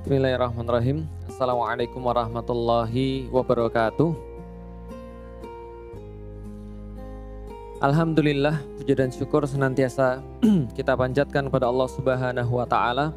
Bismillahirrahmanirrahim. Assalamualaikum warahmatullahi wabarakatuh. Alhamdulillah, puji dan syukur senantiasa kita panjatkan kepada Allah Subhanahu wa taala,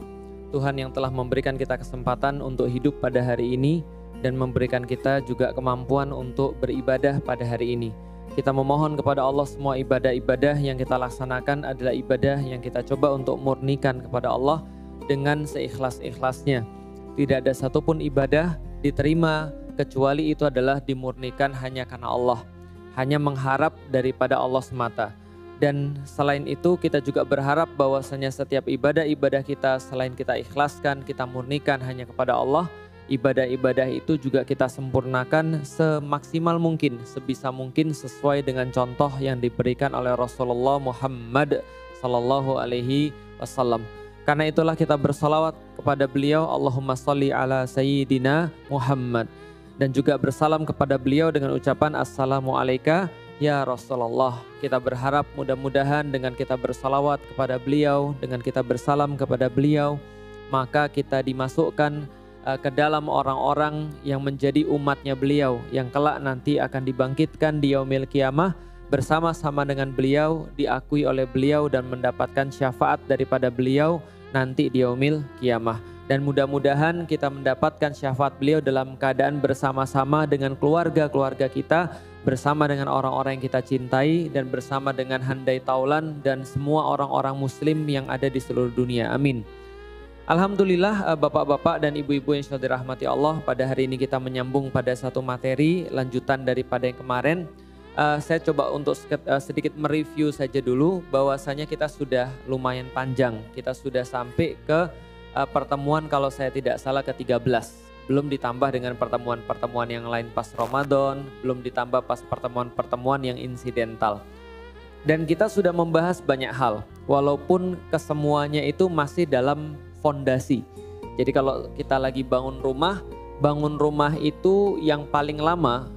Tuhan yang telah memberikan kita kesempatan untuk hidup pada hari ini dan memberikan kita juga kemampuan untuk beribadah pada hari ini. Kita memohon kepada Allah semua ibadah-ibadah yang kita laksanakan adalah ibadah yang kita coba untuk murnikan kepada Allah dengan seikhlas-ikhlasnya. Tidak ada satupun ibadah diterima kecuali itu adalah dimurnikan hanya karena Allah, hanya mengharap daripada Allah semata. Dan selain itu kita juga berharap bahwasanya setiap ibadah-ibadah kita selain kita ikhlaskan, kita murnikan hanya kepada Allah, ibadah-ibadah itu juga kita sempurnakan semaksimal mungkin, sebisa mungkin sesuai dengan contoh yang diberikan oleh Rasulullah Muhammad sallallahu alaihi wasallam. Karena itulah kita bersalawat kepada beliau, Allahumma sholli ala sayyidina Muhammad. Dan juga bersalam kepada beliau dengan ucapan Assalamu alayka ya Rasulullah. Kita berharap mudah-mudahan dengan kita bersalawat kepada beliau, dengan kita bersalam kepada beliau, maka kita dimasukkan ke dalam orang-orang yang menjadi umatnya beliau, yang kelak nanti akan dibangkitkan di yaumil qiyamah bersama-sama dengan beliau, diakui oleh beliau dan mendapatkan syafaat daripada beliau nanti di yaumil qiyamah. Dan mudah-mudahan kita mendapatkan syafaat beliau dalam keadaan bersama-sama dengan keluarga-keluarga kita, bersama dengan orang-orang yang kita cintai, dan bersama dengan handai taulan dan semua orang-orang muslim yang ada di seluruh dunia. Amin. Alhamdulillah, bapak-bapak dan ibu-ibu yang sudah dirahmati Allah, pada hari ini kita menyambung pada satu materi lanjutan daripada yang kemarin. Saya coba untuk sedikit mereview saja dulu bahwasanya kita sudah lumayan panjang. Kita sudah sampai ke pertemuan kalau saya tidak salah ke-13. Belum ditambah dengan pertemuan-pertemuan yang lain pas Ramadan, belum ditambah pas pertemuan-pertemuan yang insidental. Dan kita sudah membahas banyak hal, walaupun kesemuanya itu masih dalam fondasi. Jadi kalau kita lagi bangun rumah itu yang paling lama,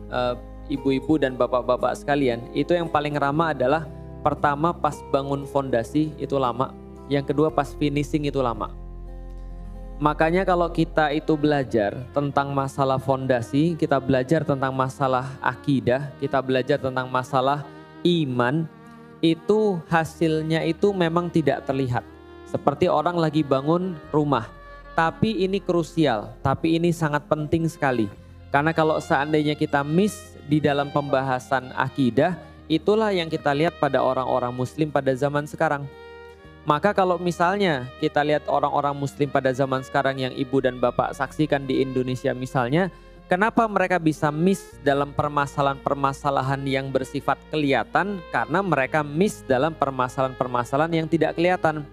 ibu-ibu dan bapak-bapak sekalian, itu yang paling ramah adalah pertama pas bangun fondasi itu lama, yang kedua pas finishing itu lama. Makanya kalau kita itu belajar tentang masalah fondasi, kita belajar tentang masalah akidah, kita belajar tentang masalah iman, itu hasilnya itu memang tidak terlihat. Seperti orang lagi bangun rumah, tapi ini krusial, tapi ini sangat penting sekali. Karena kalau seandainya kita miss di dalam pembahasan akidah, itulah yang kita lihat pada orang-orang muslim pada zaman sekarang. Maka kalau misalnya kita lihat orang-orang muslim pada zaman sekarang yang ibu dan bapak saksikan di Indonesia misalnya, kenapa mereka bisa miss dalam permasalahan-permasalahan yang bersifat kelihatan? Karena mereka miss dalam permasalahan-permasalahan yang tidak kelihatan.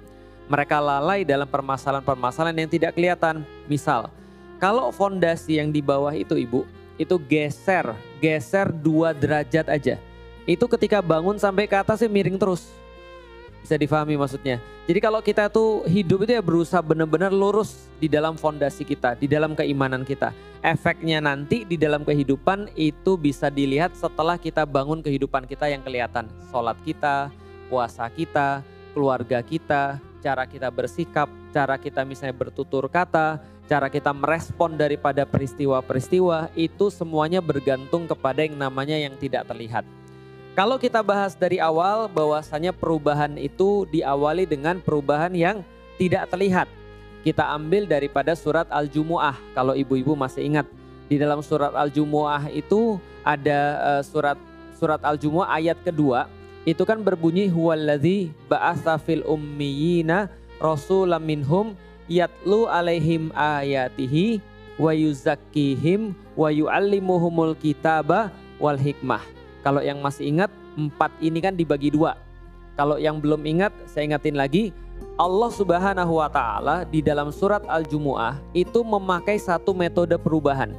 Mereka lalai dalam permasalahan-permasalahan yang tidak kelihatan. Misal, kalau fondasi yang di bawah itu ibu, itu geser 2 derajat aja. Itu ketika bangun sampai ke atasnya miring terus. Bisa difahami maksudnya. Jadi kalau kita tuh hidup itu ya berusaha benar-benar lurus di dalam fondasi kita, di dalam keimanan kita. Efeknya nanti di dalam kehidupan itu bisa dilihat setelah kita bangun kehidupan kita yang kelihatan. Sholat kita, puasa kita, keluarga kita, cara kita bersikap, cara kita misalnya bertutur kata, cara kita merespon daripada peristiwa-peristiwa, itu semuanya bergantung kepada yang namanya yang tidak terlihat. Kalau kita bahas dari awal bahwasanya perubahan itu diawali dengan perubahan yang tidak terlihat. Kita ambil daripada surat Al-Jumu'ah, kalau ibu-ibu masih ingat. Di dalam surat Al-Jumu'ah itu ada surat Al-Jumu'ah ayat kedua, itu kan berbunyi huwallazi ba'atsa fil ummiyina rasulam minhum yatlu alaihim ayatihi wa yuzakkihim wa yu'allimuhumul kitaba wal hikmah. Kalau yang masih ingat 4 ini kan dibagi 2. Kalau yang belum ingat saya ingatin lagi, Allah Subhanahu wa taala di dalam surat Al-Jumu'ah itu memakai satu metode perubahan.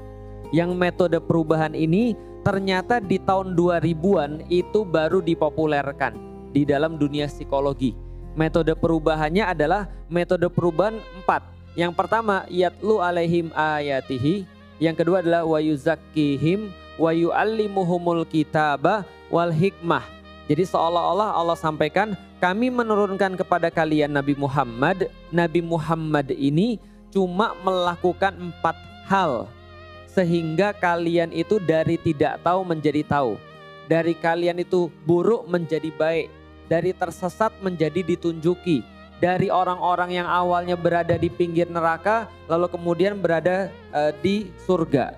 Yang metode perubahan ini ternyata di tahun 2000-an itu baru dipopulerkan di dalam dunia psikologi. Metode perubahannya adalah metode perubahan 4. Yang pertama yatlu alaihim ayatihi, yang kedua adalah wa yuzakkihim wa yu'allimuhumul kitaba wal hikmah. Jadi seolah-olah Allah sampaikan, kami menurunkan kepada kalian Nabi Muhammad. Nabi Muhammad ini cuma melakukan 4 hal sehingga kalian itu dari tidak tahu menjadi tahu, dari kalian itu buruk menjadi baik, dari tersesat menjadi ditunjuki, dari orang-orang yang awalnya berada di pinggir neraka lalu kemudian berada di surga.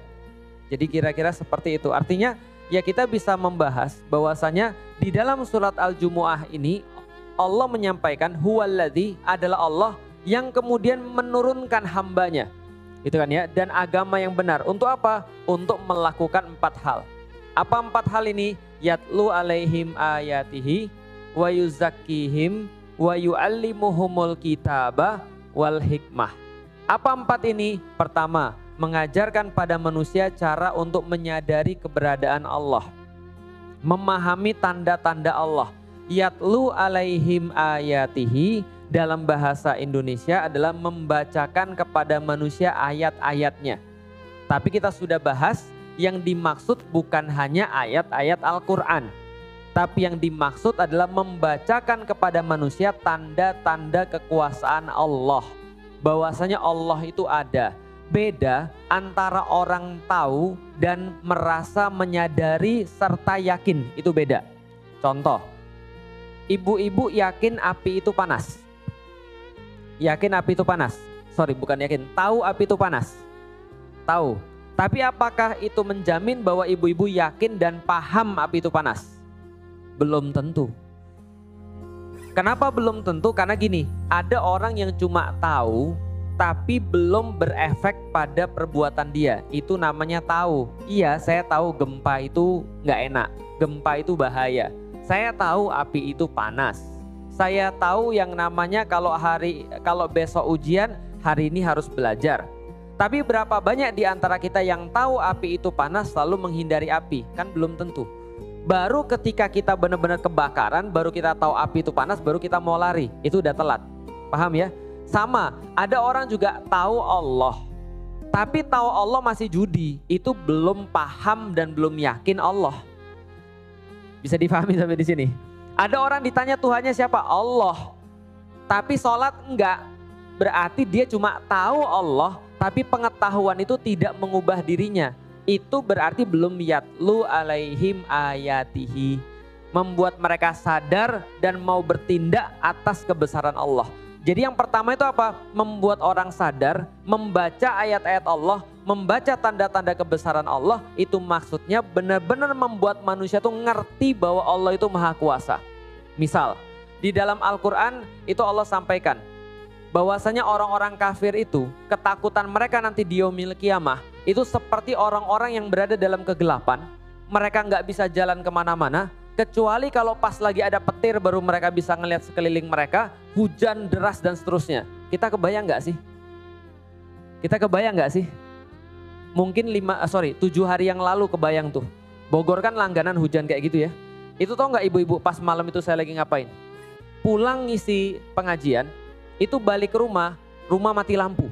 Jadi kira-kira seperti itu. Artinya ya kita bisa membahas bahwasanya di dalam surat Al-Jumu'ah ini Allah menyampaikan huwallazi adalah Allah yang kemudian menurunkan hambanya. Itu kan ya, dan agama yang benar. Untuk apa? Untuk melakukan 4 hal. Apa 4 hal ini? Yatlu alaihim ayatihi wa yuzakkihim wa yu'allimuhumul kitaba wal hikmah. Apa 4 ini? Pertama, mengajarkan pada manusia cara untuk menyadari keberadaan Allah, memahami tanda-tanda Allah. Yatlu alaihim ayatihi dalam bahasa Indonesia adalah membacakan kepada manusia ayat-ayatnya. Tapi kita sudah bahas yang dimaksud bukan hanya ayat-ayat Al-Quran, tapi yang dimaksud adalah membacakan kepada manusia tanda-tanda kekuasaan Allah, bahwasanya Allah itu ada. Beda antara orang tahu dan merasa menyadari serta yakin, itu beda. Contoh, ibu-ibu yakin api itu panas. Yakin api itu panas. Sorry, bukan yakin. Tahu api itu panas. Tahu. Tapi apakah itu menjamin bahwa ibu-ibu yakin dan paham api itu panas? Belum tentu. Kenapa belum tentu? Karena gini, ada orang yang cuma tahu tapi belum berefek pada perbuatan dia. Itu namanya tahu. Iya, saya tahu gempa itu nggak enak. Gempa itu bahaya. Saya tahu api itu panas. Saya tahu yang namanya kalau besok ujian, hari ini harus belajar. Tapi berapa banyak di antara kita yang tahu api itu panas lalu menghindari api? Kan belum tentu. Baru ketika kita benar-benar kebakaran, baru kita tahu api itu panas, baru kita mau lari. Itu udah telat. Paham ya? Sama, ada orang juga tahu Allah. Tapi tahu Allah masih judi. Itu belum paham dan belum yakin Allah. Bisa difahami sampai di sini? Ada orang ditanya Tuhannya siapa? Allah. Tapi sholat enggak. Berarti dia cuma tahu Allah, tapi pengetahuan itu tidak mengubah dirinya. Itu berarti belum yatlu alaihim ayatihi. Membuat mereka sadar dan mau bertindak atas kebesaran Allah. Jadi yang pertama itu apa? Membuat orang sadar, membaca ayat-ayat Allah, membaca tanda-tanda kebesaran Allah. Itu maksudnya benar-benar membuat manusia itu ngerti bahwa Allah itu maha kuasa. Misal, di dalam Al-Quran itu Allah sampaikan bahwasanya orang-orang kafir itu ketakutan mereka nanti di yaumil qiyamah itu seperti orang-orang yang berada dalam kegelapan. Mereka nggak bisa jalan kemana-mana kecuali kalau pas lagi ada petir baru mereka bisa ngelihat sekeliling mereka, hujan deras dan seterusnya. Kita kebayang nggak sih? Kita kebayang nggak sih? Mungkin 7 hari yang lalu kebayang tuh. Bogor kan langganan hujan kayak gitu ya. Itu tau nggak ibu-ibu pas malam itu saya lagi ngapain? Pulang ngisi pengajian, itu balik ke rumah mati lampu.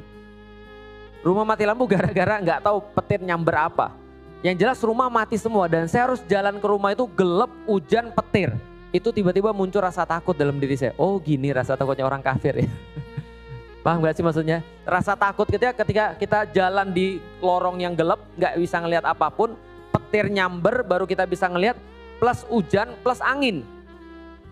Rumah mati lampu gara-gara nggak tahu petir nyamber apa. Yang jelas rumah mati semua dan saya harus jalan ke rumah itu gelap, hujan, petir. Itu tiba-tiba muncul rasa takut dalam diri saya. Oh gini rasa takutnya orang kafir ya. Paham gak sih maksudnya? Rasa takut ketika kita jalan di lorong yang gelap, nggak bisa ngelihat apapun, petir nyamber baru kita bisa ngelihat, plus hujan, plus angin.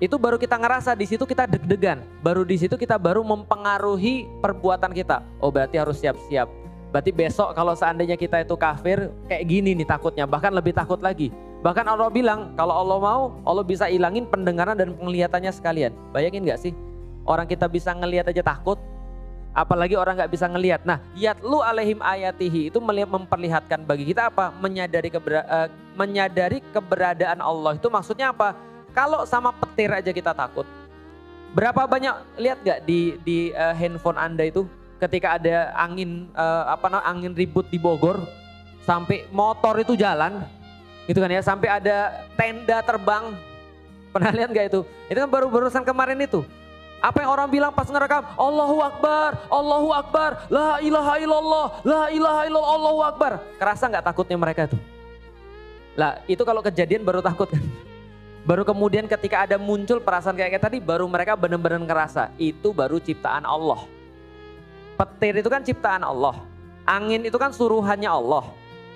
Itu baru kita ngerasa, di situ kita deg-degan. Baru di situ kita baru mempengaruhi perbuatan kita. Oh berarti harus siap-siap. Berarti besok kalau seandainya kita itu kafir, kayak gini nih takutnya, bahkan lebih takut lagi. Bahkan Allah bilang kalau Allah mau, Allah bisa ilangin pendengaran dan penglihatannya sekalian. Bayangin gak sih? Orang kita bisa ngelihat aja takut, apalagi orang gak bisa ngelihat. Nah, yatlu alaihim ayatihi itu memperlihatkan bagi kita apa? Menyadari keberadaan Allah. Itu maksudnya apa? Kalau sama petir aja kita takut. Berapa banyak, lihat gak di handphone Anda itu ketika ada angin angin ribut di Bogor, sampai motor itu jalan, gitu kan ya, sampai ada tenda terbang. Pernah lihat gak itu? Itu kan baru-barusan kemarin itu. Apa yang orang bilang pas ngerekam? Allahu Akbar, Allahu Akbar, la ilaha illallah, la ilaha illallah, Allahu Akbar. Kerasa gak takutnya mereka itu? Lah itu kalau kejadian baru takut kan. Baru kemudian ketika ada muncul perasaan kayak tadi, baru mereka benar-benar ngerasa itu baru ciptaan Allah. Petir itu kan ciptaan Allah. Angin itu kan suruhannya Allah.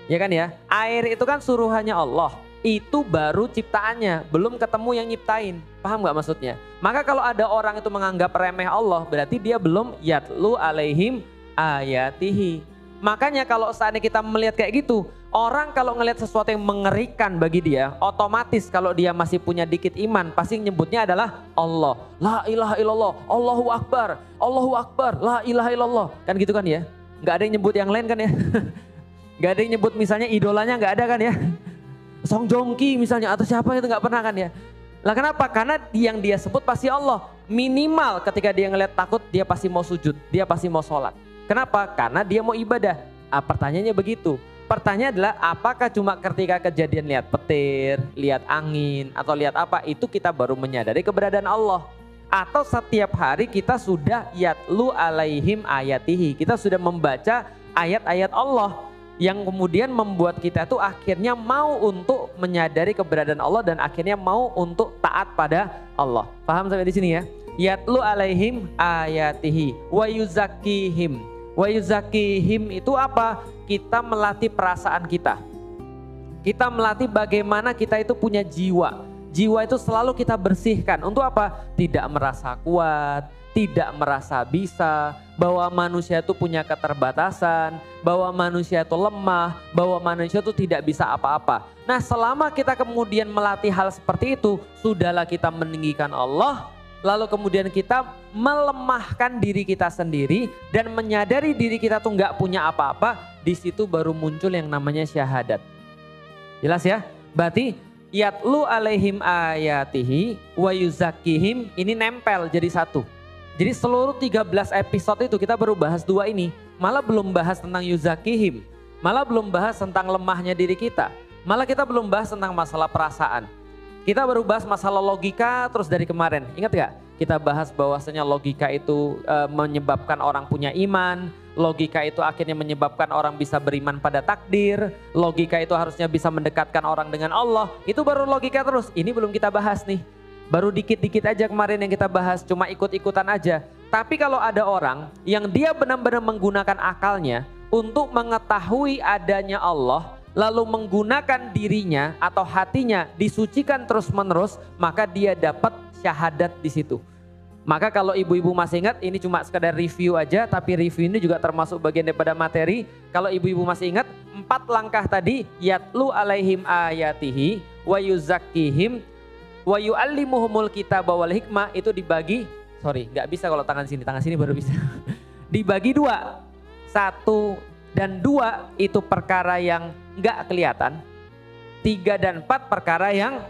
Ya kan ya? Air itu kan suruhannya Allah. Itu baru ciptaannya, belum ketemu yang nyiptain. Paham gak maksudnya? Maka kalau ada orang itu menganggap remeh Allah, berarti dia belum yatlu alaihim ayatihi. Makanya kalau saatnya kita melihat kayak gitu, orang kalau ngelihat sesuatu yang mengerikan bagi dia, otomatis kalau dia masih punya dikit iman, pasti nyebutnya adalah Allah. La ilaha illallah, Allahu Akbar, Allahu Akbar, la ilaha illallah. Kan gitu kan ya? Gak ada yang nyebut yang lain kan ya? Gak ada yang nyebut misalnya idolanya, gak ada kan ya? Song Joong Ki misalnya atau siapa itu gak pernah kan ya? Lah kenapa? Karena yang dia sebut pasti Allah. Minimal ketika dia ngeliat takut, dia pasti mau sujud, dia pasti mau sholat. Kenapa? Karena dia mau ibadah. Pertanyaannya begitu. Pertanyaan adalah apakah cuma ketika kejadian lihat petir, lihat angin atau lihat apa, itu kita baru menyadari keberadaan Allah. Atau setiap hari kita sudah yatlu alaihim ayatihi. Kita sudah membaca ayat-ayat Allah yang kemudian membuat kita tuh akhirnya mau untuk menyadari keberadaan Allah dan akhirnya mau untuk taat pada Allah. Paham sampai di sini ya? Yatlu alaihim ayatihi wa yuzakkihim. Wa yuzakkihim itu apa? Kita melatih perasaan kita. Kita melatih bagaimana kita itu punya jiwa. Jiwa itu selalu kita bersihkan. Untuk apa? Tidak merasa kuat, tidak merasa bisa, bahwa manusia itu punya keterbatasan, bahwa manusia itu lemah, bahwa manusia itu tidak bisa apa-apa. Nah, selama kita kemudian melatih hal seperti itu, sudahlah kita meninggikan Allah, lalu kemudian kita melemahkan diri kita sendiri dan menyadari diri kita tuh nggak punya apa-apa. Di situ baru muncul yang namanya syahadat. Jelas ya? Berarti yatlu alaihim ayatihi wa yuzakkihim ini nempel jadi satu. Jadi seluruh 13 episode itu kita baru bahas dua ini. Malah belum bahas tentang yuzakkihim. Malah belum bahas tentang lemahnya diri kita. Malah kita belum bahas tentang masalah perasaan. Kita baru bahas masalah logika terus dari kemarin. Ingat gak? Kita bahas bahwasanya logika itu menyebabkan orang punya iman. Logika itu akhirnya menyebabkan orang bisa beriman pada takdir. Logika itu harusnya bisa mendekatkan orang dengan Allah. Itu baru logika terus. Ini belum kita bahas nih. Baru dikit-dikit aja kemarin yang kita bahas. Cuma ikut-ikutan aja. Tapi kalau ada orang yang dia benar-benar menggunakan akalnya untuk mengetahui adanya Allah, lalu menggunakan dirinya atau hatinya disucikan terus-menerus, maka dia dapat syahadat di situ. Maka kalau ibu-ibu masih ingat, ini cuma sekedar review aja, tapi review ini juga termasuk bagian daripada materi. Kalau ibu-ibu masih ingat, 4 langkah tadi, yatlu alaihim ayatihi wa yuzakkihim wa yu'allimuhumul kitaba wal hikmah, itu dibagi, nggak bisa kalau tangan sini baru bisa. Dibagi 2, 1 dan 2 itu perkara yang nggak kelihatan, 3 dan 4 perkara yang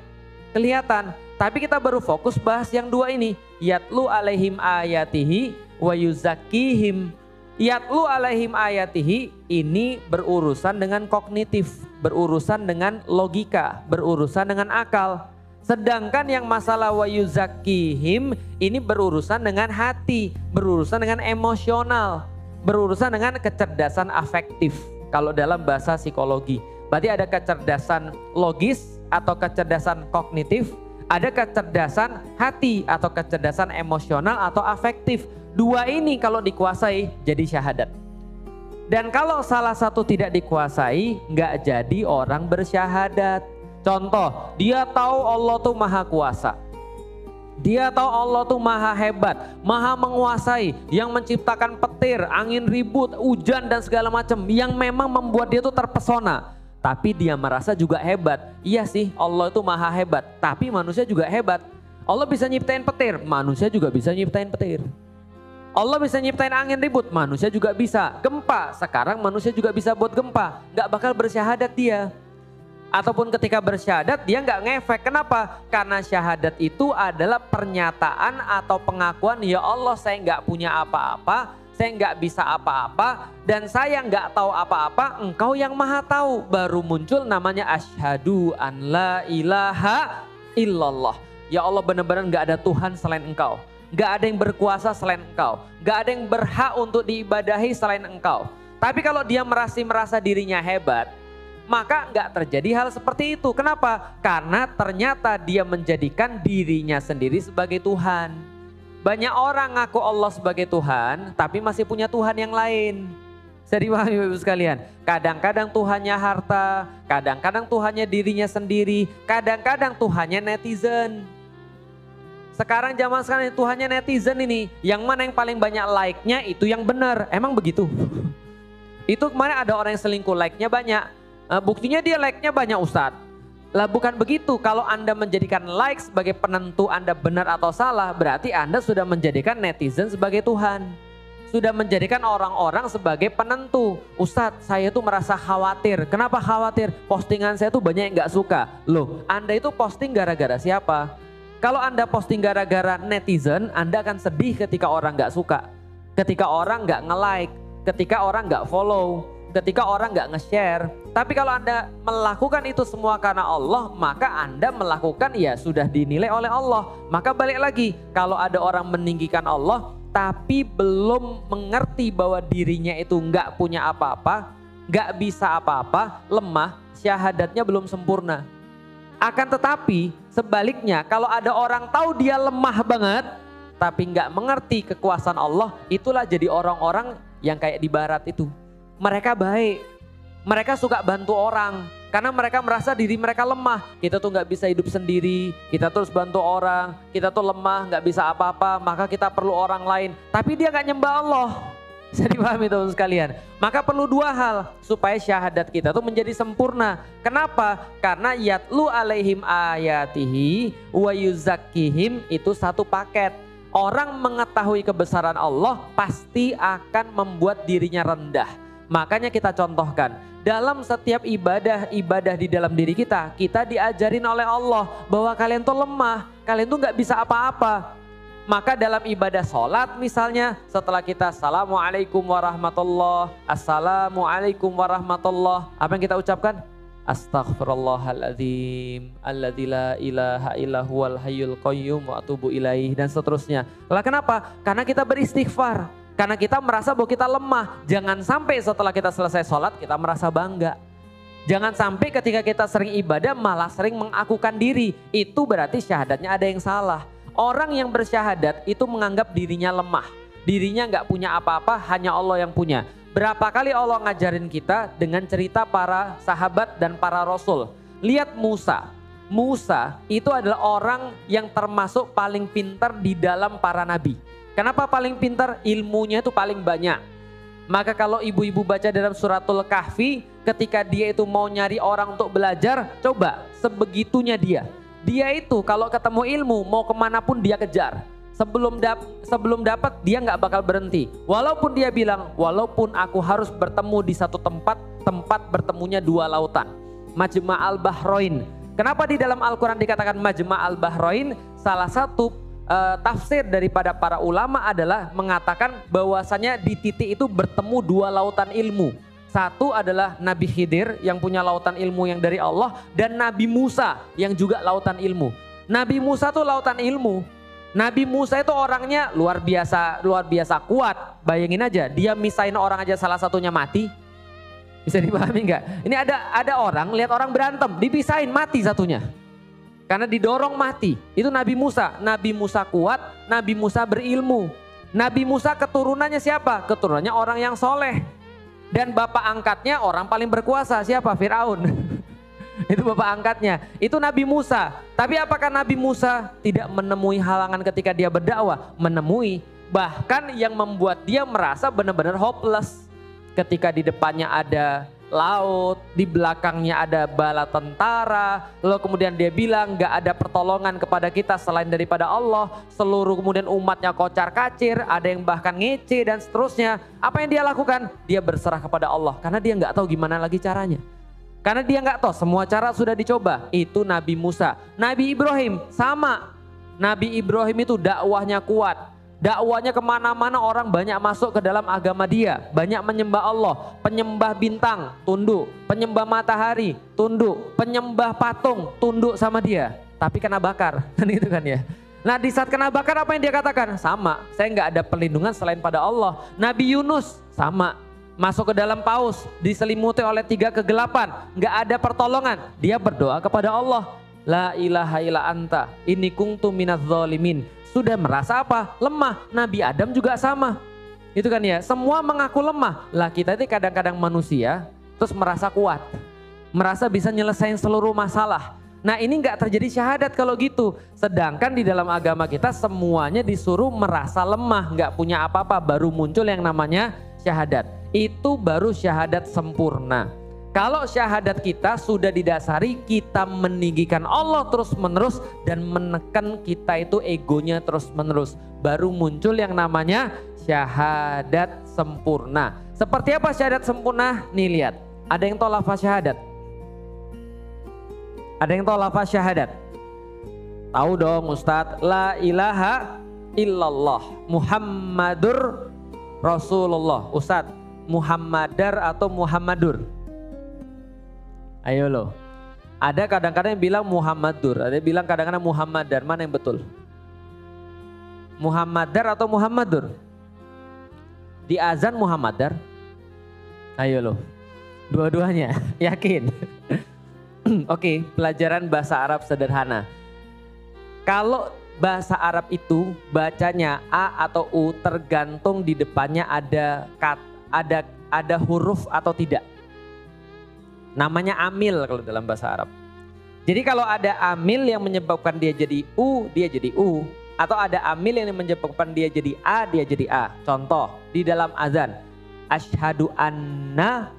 kelihatan. Tapi kita baru fokus bahas yang 2 ini. Yatlu alaihim ayatihi wa yuzakkihim. Yatlu alaihim ayatihi ini berurusan dengan kognitif, berurusan dengan logika, berurusan dengan akal. Sedangkan yang masalah wa yuzakkihim ini berurusan dengan hati, berurusan dengan emosional, berurusan dengan kecerdasan afektif. Kalau dalam bahasa psikologi, berarti ada kecerdasan logis atau kecerdasan kognitif, ada kecerdasan hati atau kecerdasan emosional atau afektif. 2 ini kalau dikuasai jadi syahadat. Dan kalau salah satu tidak dikuasai, nggak jadi orang bersyahadat. Contoh, dia tahu Allah tuh maha kuasa. Dia tahu Allah tuh maha hebat, maha menguasai, yang menciptakan petir, angin ribut, hujan dan segala macam, yang memang membuat dia tuh terpesona. Tapi dia merasa juga hebat. Iya sih, Allah itu maha hebat, tapi manusia juga hebat. Allah bisa nyiptain petir, manusia juga bisa nyiptain petir. Allah bisa nyiptain angin ribut, manusia juga bisa. Gempa, sekarang manusia juga bisa buat gempa. Gak bakal bersyahadat dia. Ataupun ketika bersyahadat dia nggak ngefek. Kenapa? Karena syahadat itu adalah pernyataan atau pengakuan, ya Allah saya nggak punya apa-apa, saya nggak bisa apa-apa, dan saya nggak tahu apa-apa, Engkau yang maha tahu. Baru muncul namanya asyhadu an la ilaha illallah. Ya Allah, benar-benar nggak ada Tuhan selain Engkau, nggak ada yang berkuasa selain Engkau, nggak ada yang berhak untuk diibadahi selain Engkau. Tapi kalau dia merasa dirinya hebat, maka nggak terjadi hal seperti itu. Kenapa? Karena ternyata dia menjadikan dirinya sendiri sebagai Tuhan. Banyak orang ngaku Allah sebagai Tuhan, tapi masih punya Tuhan yang lain. Bisa dipahami Bapak Ibu sekalian? Kadang-kadang Tuhannya harta, kadang-kadang Tuhannya dirinya sendiri, kadang-kadang Tuhannya netizen. Sekarang zaman sekarang Tuhannya netizen ini, yang mana yang paling banyak like-nya itu yang benar. Emang begitu? Itu kemarin ada orang yang selingkuh, like-nya banyak. Buktinya dia like-nya banyak Ustadz. Lah bukan begitu, kalau Anda menjadikan like sebagai penentu Anda benar atau salah, berarti Anda sudah menjadikan netizen sebagai Tuhan. Sudah menjadikan orang-orang sebagai penentu. Ustadz, saya tuh merasa khawatir. Kenapa khawatir? Postingan saya tuh banyak yang gak suka. Loh, Anda itu posting gara-gara siapa? Kalau Anda posting gara-gara netizen, Anda akan sedih ketika orang gak suka. Ketika orang gak nge-like, ketika orang gak follow, ketika orang gak nge-share. Tapi kalau Anda melakukan itu semua karena Allah, maka Anda melakukan ya sudah dinilai oleh Allah. Maka balik lagi, kalau ada orang meninggikan Allah, tapi belum mengerti bahwa dirinya itu gak punya apa-apa, gak bisa apa-apa, lemah, syahadatnya belum sempurna. Akan tetapi sebaliknya, kalau ada orang tahu dia lemah banget tapi nggak mengerti kekuasaan Allah, itulah jadi orang-orang yang kayak di barat itu. Mereka baik, mereka suka bantu orang karena mereka merasa diri mereka lemah. Kita tuh nggak bisa hidup sendiri, kita terus bantu orang, kita tuh lemah, nggak bisa apa-apa, maka kita perlu orang lain. Tapi dia nggak nyembah Allah. Bisa dipahami teman sekalian. Maka perlu dua hal supaya syahadat kita tuh menjadi sempurna. Kenapa? Karena yatlu alaihim ayatihi wa yuzakkihim itu satu paket. Orang mengetahui kebesaran Allah pasti akan membuat dirinya rendah. Makanya kita contohkan, dalam setiap ibadah di dalam diri kita diajarin oleh Allah bahwa kalian tuh lemah, kalian tuh nggak bisa apa-apa. Maka dalam ibadah sholat misalnya, setelah kita assalamualaikum warahmatullah, assalamualaikum warahmatullah, apa yang kita ucapkan? Astaghfirullahaladzim, alladzi la ilaha illa huwal hayyul qayyum wa atubu ilaih, dan seterusnya. Lah kenapa? Karena kita beristighfar, karena kita merasa bahwa kita lemah. Jangan sampai setelah kita selesai sholat kita merasa bangga. Jangan sampai ketika kita sering ibadah malah sering mengakukan diri. Itu berarti syahadatnya ada yang salah. Orang yang bersyahadat itu menganggap dirinya lemah. Dirinya gak punya apa-apa, hanya Allah yang punya. Berapa kali Allah ngajarin kita dengan cerita para sahabat dan para rasul. Lihat Musa. Musa itu adalah orang yang termasuk paling pintar di dalam para nabi. Kenapa paling pintar? Ilmunya itu paling banyak. Maka kalau ibu-ibu baca dalam suratul Kahfi, ketika dia itu mau nyari orang untuk belajar, coba sebegitunya dia. Dia itu kalau ketemu ilmu mau kemanapun dia kejar. Sebelum dapat dia nggak bakal berhenti. Walaupun dia bilang, walaupun aku harus bertemu di satu tempat bertemunya dua lautan. Majma' al-Bahrain. Kenapa di dalam Al-Quran dikatakan Majma' al-Bahrain? Salah satu tafsir daripada para ulama adalah mengatakan bahwasanya di titik itu bertemu dua lautan ilmu. Satu adalah Nabi Khidir yang punya lautan ilmu yang dari Allah, dan Nabi Musa yang juga lautan ilmu. Nabi Musa tuh lautan ilmu. Nabi Musa itu orangnya luar biasa kuat. Bayangin aja, dia misain orang aja salah satunya mati. Bisa dipahami nggak? Ini ada orang lihat orang berantem, dipisahin mati satunya. Karena didorong mati. Itu Nabi Musa. Nabi Musa kuat, Nabi Musa berilmu. Nabi Musa keturunannya siapa? Keturunannya orang yang soleh. Dan bapak angkatnya orang paling berkuasa, siapa? Firaun. Itu bapak angkatnya. Itu Nabi Musa. Tapi apakah Nabi Musa tidak menemui halangan ketika dia berdakwah? Menemui. Bahkan yang membuat dia merasa benar-benar hopeless. Ketika di depannya ada laut, di belakangnya ada bala tentara, lalu kemudian dia bilang gak ada pertolongan kepada kita selain daripada Allah, seluruh kemudian umatnya kocar kacir, ada yang bahkan ngece dan seterusnya. Apa yang dia lakukan? Dia berserah kepada Allah karena dia gak tahu gimana lagi caranya. Karena dia gak tahu, semua cara sudah dicoba. Itu Nabi Musa. Nabi Ibrahim sama. Nabi Ibrahim itu dakwahnya kuat. Dakwanya kemana-mana orang banyak masuk ke dalam agama dia. Banyak menyembah Allah. Penyembah bintang, tunduk. Penyembah matahari, tunduk. Penyembah patung, tunduk sama dia. Tapi kena bakar, kan gitu kan ya. Nah di saat kena bakar apa yang dia katakan? Sama, saya nggak ada perlindungan selain pada Allah. Nabi Yunus sama. Masuk ke dalam paus, diselimuti oleh 3 kegelapan. Nggak ada pertolongan, dia berdoa kepada Allah. La ilaha illa anta inni kuntu minadz zalimin. Sudah merasa apa? Lemah. Nabi Adam juga sama. Itu kan ya, semua mengaku lemah. Lah kita itu kadang-kadang manusia terus merasa kuat. Merasa bisa nyelesain seluruh masalah. Nah ini nggak terjadi syahadat kalau gitu. Sedangkan di dalam agama kita semuanya disuruh merasa lemah, nggak punya apa-apa, baru muncul yang namanya syahadat. Itu baru syahadat sempurna. Kalau syahadat kita sudah didasari kita meninggikan Allah terus menerus dan menekan kita itu egonya terus menerus, baru muncul yang namanya syahadat sempurna. Seperti apa syahadat sempurna? Nih lihat, ada yang tahu lafaz syahadat? Ada yang tahu lafaz syahadat? Tahu dong Ustadz. La ilaha illallah Muhammadur Rasulullah. Ustadz, Muhammadar atau Muhammadur? Ayo loh. Ada kadang-kadang yang bilang Muhammadur, ada yang bilang kadang-kadang Muhammadar. Mana yang betul? Muhammadar atau Muhammadur? Di azan Muhammadar. Ayo loh. Dua-duanya, yakin? Oke, pelajaran bahasa Arab sederhana. Kalau bahasa Arab itu bacanya A atau U tergantung di depannya ada huruf atau tidak. Namanya amil kalau dalam bahasa Arab. Jadi kalau ada amil yang menyebabkan dia jadi U, dia jadi U. Atau ada amil yang menyebabkan dia jadi A, dia jadi A. Contoh, di dalam azan. Asyhadu anna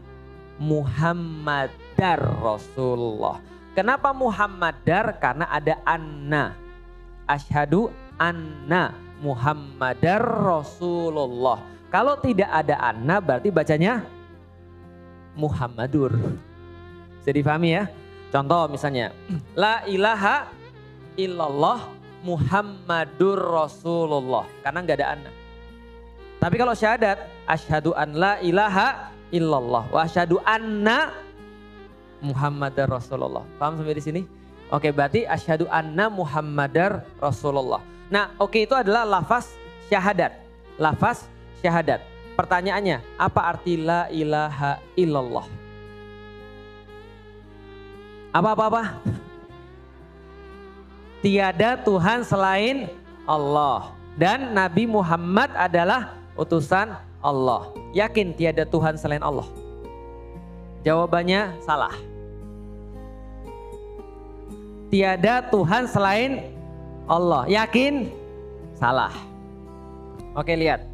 Muhammadar Rasulullah. Kenapa Muhammadar? Karena ada anna. Asyhadu anna Muhammadar Rasulullah. Kalau tidak ada anna berarti bacanya Muhammadur. Bisa difahami ya? Contoh misalnya, la ilaha illallah Muhammadur Rasulullah. Karena nggak ada anna. Tapi kalau syahadat, asyhadu an la ilaha illallah wa asyhadu anna Muhammadar Rasulullah. Paham sampai di sini? Oke, berarti asyhadu anna Muhammadar Rasulullah. Nah, oke, itu adalah lafaz syahadat. Lafaz syahadat. Pertanyaannya, apa arti la ilaha illallah? Apa? Tiada Tuhan selain Allah. Dan Nabi Muhammad adalah utusan Allah. Yakin tiada Tuhan selain Allah? Jawabannya salah. Tiada Tuhan selain Allah. Yakin? Salah. Oke, lihat.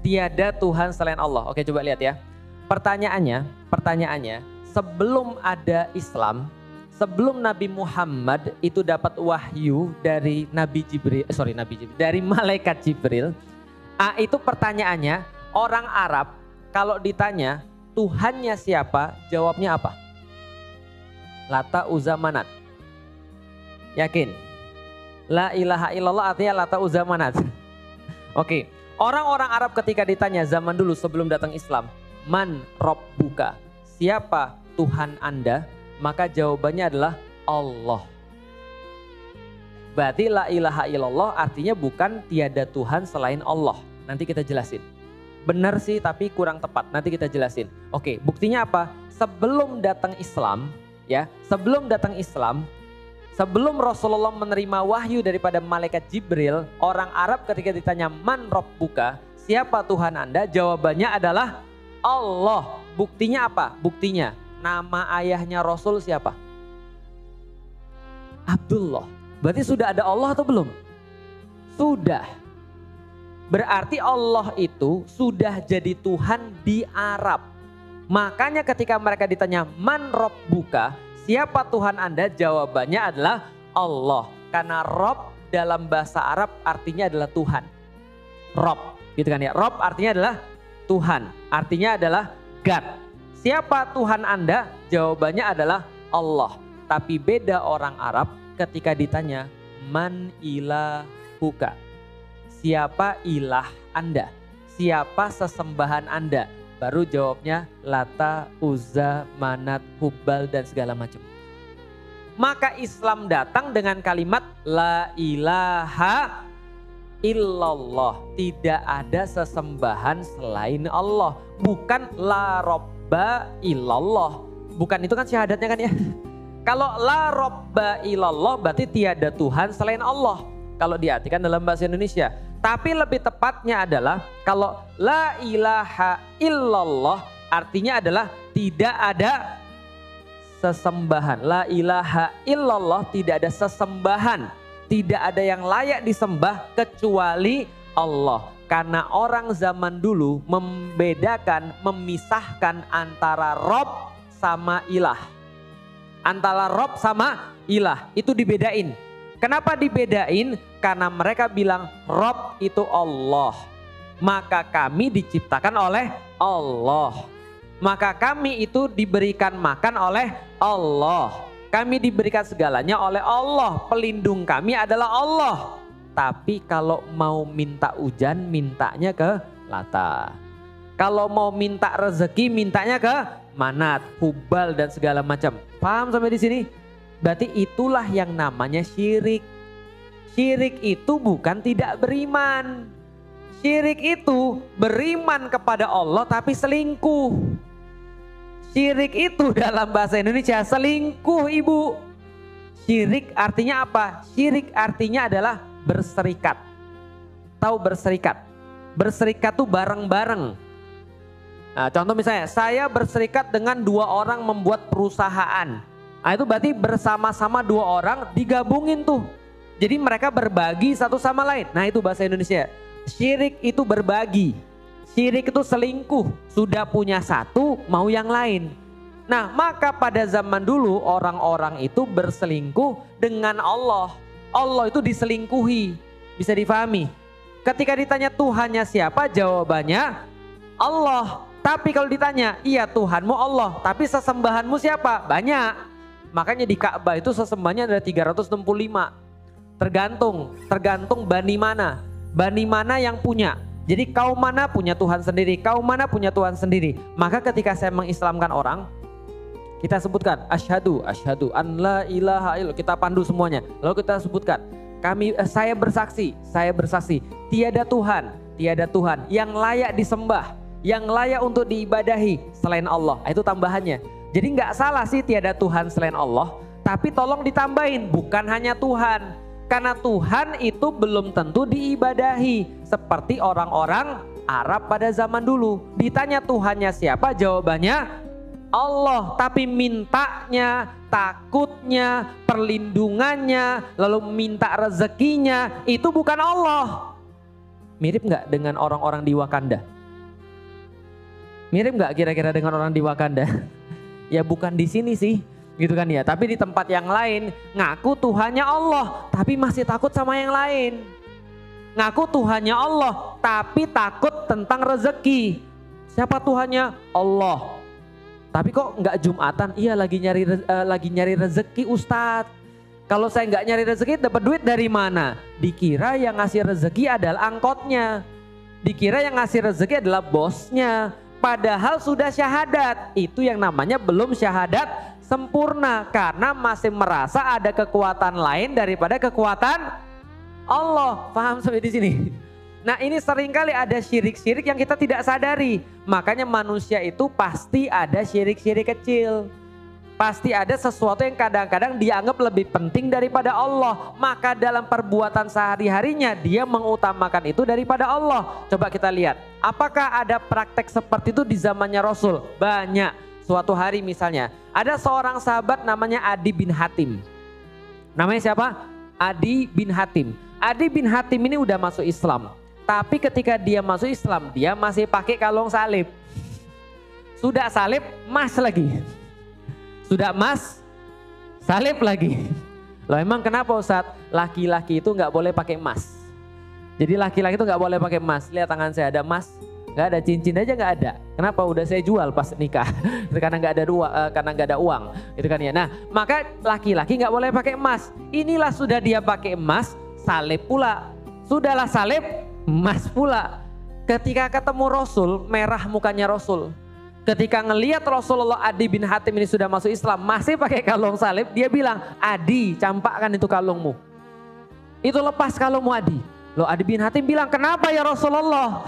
Tiada Tuhan selain Allah. Oke, coba lihat ya. Pertanyaannya, sebelum ada Islam, sebelum Nabi Muhammad itu dapat wahyu dari dari malaikat Jibril. Itu pertanyaannya, orang Arab kalau ditanya Tuhannya siapa, jawabnya apa? Lata, Uzza, Manat. Yakin? La ilaha illallah artinya Lata, Uzza, Manat. Oke, orang-orang Arab ketika ditanya zaman dulu sebelum datang Islam, man rabbuka, siapa Tuhan Anda? Maka jawabannya adalah Allah. Berarti la ilaha illallah artinya bukan tiada Tuhan selain Allah. Nanti kita jelasin. Benar sih tapi kurang tepat. Nanti kita jelasin. Oke, buktinya apa? Sebelum datang Islam, ya, sebelum Rasulullah menerima wahyu daripada malaikat Jibril, orang Arab ketika ditanya man rabbuka, siapa Tuhan Anda? Jawabannya adalah Allah. Buktinya apa? Buktinya nama ayahnya Rasul siapa? Abdullah. Berarti sudah ada Allah atau belum? Sudah. Berarti Allah itu sudah jadi Tuhan di Arab. Makanya ketika mereka ditanya man rabbuka, siapa Tuhan Anda? Jawabannya adalah Allah. Karena Rob dalam bahasa Arab artinya adalah Tuhan. Rob, gitu kan ya. Rob artinya adalah Tuhan. Artinya adalah God. Siapa Tuhan Anda? Jawabannya adalah Allah. Tapi beda orang Arab ketika ditanya man ilahuka. Siapa ilah Anda? Siapa sesembahan Anda? Baru jawabnya Lata, Uzza, Manat, Hubal dan segala macam. Maka Islam datang dengan kalimat la ilaha illallah. Tidak ada sesembahan selain Allah. Bukan la robba illallah. Bukan, itu kan syahadatnya kan ya. Kalau la robba illallah berarti tiada Tuhan selain Allah. Kalau diartikan dalam bahasa Indonesia. Tapi lebih tepatnya adalah kalau la ilaha illallah artinya adalah tidak ada sesembahan. La ilaha illallah, tidak ada sesembahan. Tidak ada yang layak disembah kecuali Allah. Karena orang zaman dulu membedakan, memisahkan antara Rob sama ilah. Antara Rob sama ilah itu dibedain. Kenapa dibedain? Karena mereka bilang Rob itu Allah. Maka kami diciptakan oleh Allah. Maka kami itu diberikan makan oleh Allah. Kami diberikan segalanya oleh Allah. Pelindung kami adalah Allah. Tapi kalau mau minta hujan, mintanya ke Lata. Kalau mau minta rezeki, mintanya ke Manat, Hubal dan segala macam. Paham sampai di sini? Berarti itulah yang namanya syirik. Syirik itu bukan tidak beriman. Syirik itu beriman kepada Allah tapi selingkuh. Syirik itu dalam bahasa Indonesia selingkuh, Ibu. Syirik artinya apa? Syirik artinya adalah berserikat. Tahu berserikat? Berserikat tuh bareng-bareng. Nah, contoh misalnya saya berserikat dengan 2 orang membuat perusahaan. Nah, itu berarti bersama-sama 2 orang digabungin tuh. Jadi mereka berbagi satu sama lain. Nah, itu bahasa Indonesia. Syirik itu berbagi. Syirik itu selingkuh, sudah punya satu mau yang lain. Nah, maka pada zaman dulu orang-orang itu berselingkuh dengan Allah. Allah itu diselingkuhi, bisa difahami. Ketika ditanya Tuhannya siapa, jawabannya Allah. Tapi kalau ditanya, iya Tuhanmu Allah, tapi sesembahanmu siapa? Banyak. Makanya di Ka'bah itu sesembahannya ada 365. Tergantung bani mana. Bani mana yang punya. Jadi kaum mana punya Tuhan sendiri, kaum mana punya Tuhan sendiri. Maka ketika saya mengislamkan orang, kita sebutkan asyhadu an la ilaha illallah, kita pandu semuanya. Lalu kita sebutkan, saya bersaksi tiada Tuhan yang layak disembah, yang layak untuk diibadahi selain Allah. Itu tambahannya. Jadi nggak salah sih tiada Tuhan selain Allah, tapi tolong ditambahin bukan hanya Tuhan. Karena Tuhan itu belum tentu diibadahi. Seperti orang-orang Arab pada zaman dulu. Ditanya Tuhannya siapa? Jawabannya Allah. Tapi mintanya, takutnya, perlindungannya, lalu minta rezekinya, itu bukan Allah. Mirip nggak dengan orang-orang di Wakanda? Mirip nggak kira-kira dengan orang di Wakanda? Ya bukan di sini sih. Gitu kan ya, tapi di tempat yang lain ngaku Tuhannya Allah tapi masih takut sama yang lain. Ngaku Tuhannya Allah tapi takut tentang rezeki. Siapa Tuhannya? Allah. Tapi kok nggak Jumatan? Iya lagi nyari rezeki Ustadz. Kalau saya nggak nyari rezeki dapat duit dari mana? Dikira yang ngasih rezeki adalah angkotnya. Dikira yang ngasih rezeki adalah bosnya. Padahal sudah syahadat. Itu yang namanya belum syahadat sempurna, karena masih merasa ada kekuatan lain daripada kekuatan Allah. Paham sampai di sini? Nah, ini seringkali ada syirik-syirik yang kita tidak sadari. Makanya manusia itu pasti ada syirik-syirik kecil. Pasti ada sesuatu yang kadang-kadang dianggap lebih penting daripada Allah. Maka dalam perbuatan sehari-harinya dia mengutamakan itu daripada Allah. Coba kita lihat, apakah ada praktek seperti itu di zamannya Rasul? Banyak. Suatu hari misalnya, ada seorang sahabat namanya Adi bin Hatim. Namanya siapa? Adi bin Hatim. Adi bin Hatim ini udah masuk Islam. Tapi ketika dia masuk Islam, dia masih pakai kalung salib. Sudah salib, emas lagi. Sudah emas, salib lagi. Loh emang kenapa Ustadz? Laki-laki itu nggak boleh pakai emas. Jadi laki-laki itu nggak boleh pakai emas. Lihat tangan saya ada emas. Nggak ada, cincin aja nggak ada. Kenapa? Udah saya jual pas nikah. Karena nggak ada uang, gitu kan ya. Nah, maka laki-laki nggak boleh pakai emas. Inilah sudah dia pakai emas, salib pula. Sudahlah salib, emas pula. Ketika ketemu Rasul, merah mukanya Rasul. Ketika ngelihat Rasulullah Adi bin Hatim ini sudah masuk Islam, masih pakai kalung salib, dia bilang, Adi, campakkan itu kalungmu. Itu lepas kalungmu Adi. Loh Adi bin Hatim bilang, kenapa ya Rasulullah?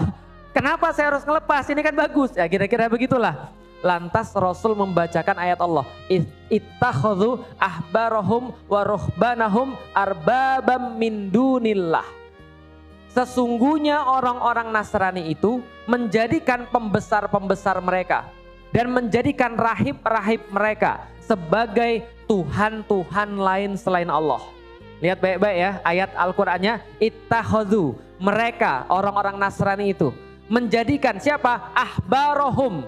Kenapa saya harus ngelepas? Ini kan bagus. Ya kira-kira begitulah. lantas Rasul membacakan ayat Allah, ittakhadhu ahbarahum wa ruhbanahum arbabam min dunillah. Sesungguhnya orang-orang Nasrani itu menjadikan pembesar-pembesar mereka dan menjadikan rahib-rahib mereka sebagai Tuhan-Tuhan lain selain Allah. Lihat baik-baik ya ayat Al-Qur'annya, ittakhadhu, mereka orang-orang Nasrani itu menjadikan siapa? Ahbarahum,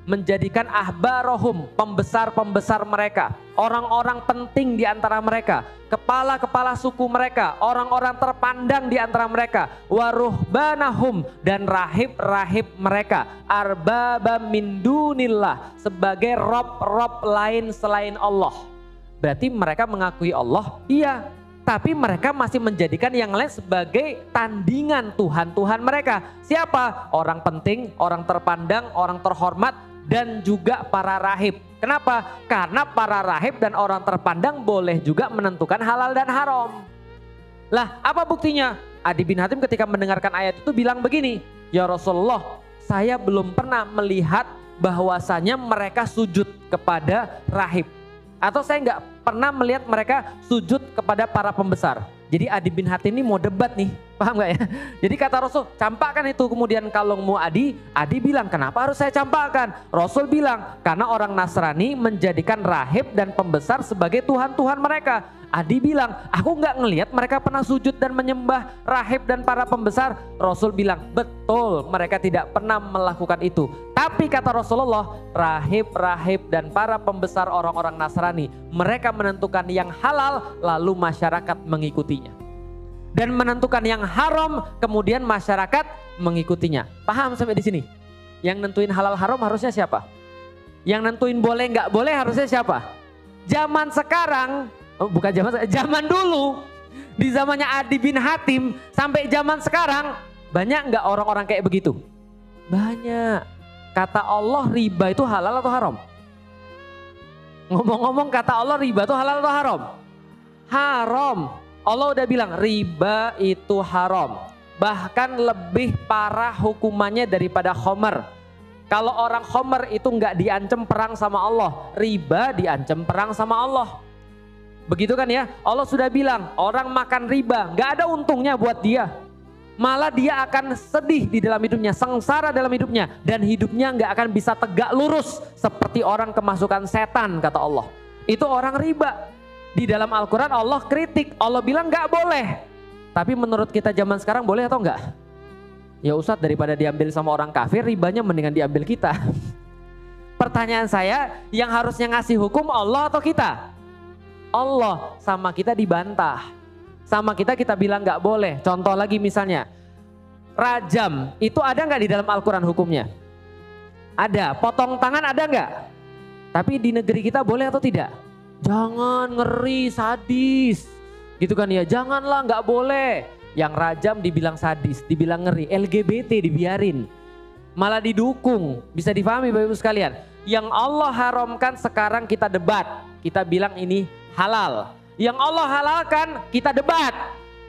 menjadikan ahbarahum, pembesar-pembesar mereka, orang-orang penting di antara mereka, kepala-kepala suku mereka, orang-orang terpandang di antara mereka, waruhbanahum, dan rahib-rahib mereka, arbaba min dunillah, sebagai rob-rob lain selain Allah. Berarti mereka mengakui Allah, iya, tapi mereka masih menjadikan yang lain sebagai tandingan Tuhan-Tuhan mereka. Siapa? Orang penting, orang terpandang, orang terhormat, dan juga para rahib. Kenapa? Karena para rahib dan orang terpandang boleh juga menentukan halal dan haram. Lah, apa buktinya? Adi bin Hatim ketika mendengarkan ayat itu bilang begini, ya Rasulullah, saya belum pernah melihat bahwasanya mereka sujud kepada rahib. Atau saya nggak pernah melihat mereka sujud kepada para pembesar. Jadi Adi bin Hatim ini mau debat nih, paham gak ya? Jadi kata Rasul, campakkan itu. Kemudian kalungmu Adi bilang, kenapa harus saya campakkan? Rasul bilang, karena orang Nasrani menjadikan rahib dan pembesar sebagai Tuhan-Tuhan mereka. Adi bilang, aku nggak ngelihat mereka pernah sujud dan menyembah rahib dan para pembesar. Rasul bilang, betul, mereka tidak pernah melakukan itu. Tapi kata Rasulullah, rahib-rahib dan para pembesar orang-orang Nasrani, mereka menentukan yang halal lalu masyarakat mengikutinya. Dan menentukan yang haram kemudian masyarakat mengikutinya. Paham sampai di sini? Yang nentuin halal haram harusnya siapa? Yang nentuin boleh nggak boleh harusnya siapa? Zaman sekarang, bukan zaman dulu, di zamannya Adi bin Hatim sampai zaman sekarang, banyak nggak orang-orang kayak begitu? Banyak. Kata Allah, riba itu halal atau haram? Ngomong-ngomong, kata Allah, riba itu halal atau haram? Haram. Allah udah bilang riba itu haram. Bahkan lebih parah hukumannya daripada khomer. Kalau orang khomer itu nggak diancam perang sama Allah, riba diancam perang sama Allah. Begitu kan ya? Allah sudah bilang orang makan riba nggak ada untungnya buat dia. Malah dia akan sedih di dalam hidupnya, sengsara dalam hidupnya, dan hidupnya nggak akan bisa tegak lurus seperti orang kemasukan setan, kata Allah. Itu orang riba. Di dalam Al-Quran Allah kritik, Allah bilang nggak boleh. Tapi menurut kita zaman sekarang boleh atau enggak? Ya Ustadz, daripada diambil sama orang kafir, ribanya mendingan diambil kita. Pertanyaan saya, yang harusnya ngasih hukum Allah atau kita? Allah. Sama kita dibantah. Sama kita bilang nggak boleh. Contoh lagi misalnya, rajam itu ada nggak di dalam Al-Quran hukumnya? Ada. Potong tangan ada nggak? Tapi di negeri kita boleh atau tidak? Jangan, ngeri, sadis, gitu kan ya? Janganlah, nggak boleh. Yang rajam dibilang sadis, dibilang ngeri. LGBT dibiarin, malah didukung. Bisa difahami Bapak Ibu sekalian? Yang Allah haramkan sekarang kita debat, kita bilang ini halal. Yang Allah halalkan kita debat,